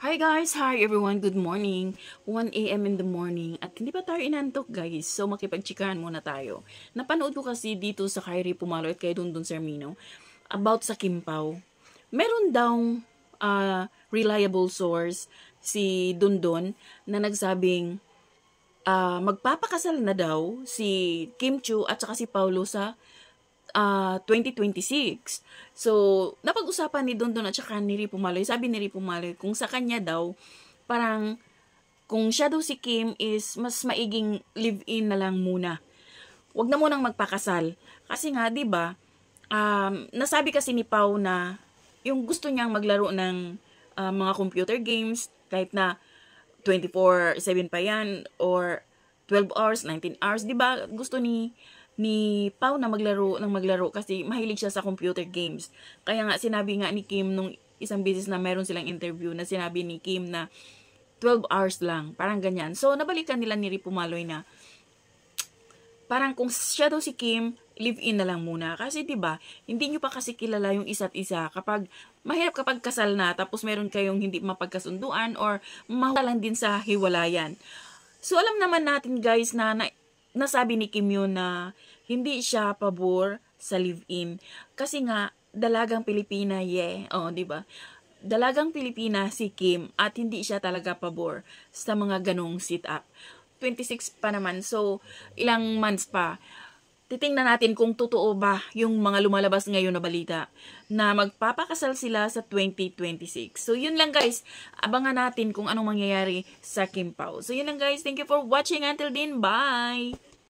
Hi guys! Hi everyone! Good morning! 1 a.m. in the morning at hindi pa tayo inantok guys. So makipagchikahan muna tayo. Napanood ko kasi dito sa Kyrie Pumalo at kay Dundun Sermino about sa Kim Pao. Meron daw reliable source si Dundun na nagsabing magpapakasal na daw si Kim Chu at saka si Paulo sa 2026. So, napag-usapan ni Dondon at saka ni Ripo Maloy, sabi ni Ripo Maloy, kung sa kanya daw, parang, kung siya daw si Kim is, mas maiging live-in na lang muna. Huwag na munang magpakasal. Kasi nga, di ba, nasabi kasi ni Pao na, yung gusto niyang maglaro ng mga computer games, kahit na 24/7 pa yan, or 12 hours, 19 hours, di ba, gusto ni Pao na maglaro kasi mahilig siya sa computer games. Kaya nga sinabi nga ni Kim nung isang beses na meron silang interview na sinabi ni Kim na 12 hours lang, parang ganyan. So nabalikan nila ni Ripo Maloy na parang kung siya daw si Kim, live-in na lang muna. Kasi 'di ba, hindi niyo pa kasi kilala yung isa't isa. Kapag mahirap kapag kasal na tapos meron kayong hindi mapagkasunduan or mawalan din sa hiwalayan. So alam naman natin guys na nasabi ni Kim yun na hindi siya pabor sa live-in. Kasi nga, dalagang Pilipina, di ba? Dalagang Pilipina si Kim at hindi siya talaga pabor sa mga ganong sit-up. 26 pa naman, so ilang months pa. Titingnan natin kung totoo ba yung mga lumalabas ngayon na balita na magpapakasal sila sa 2026. So, yun lang guys. Abangan natin kung anong mangyayari sa Kim Pao. So, yun lang guys. Thank you for watching. Until then, bye!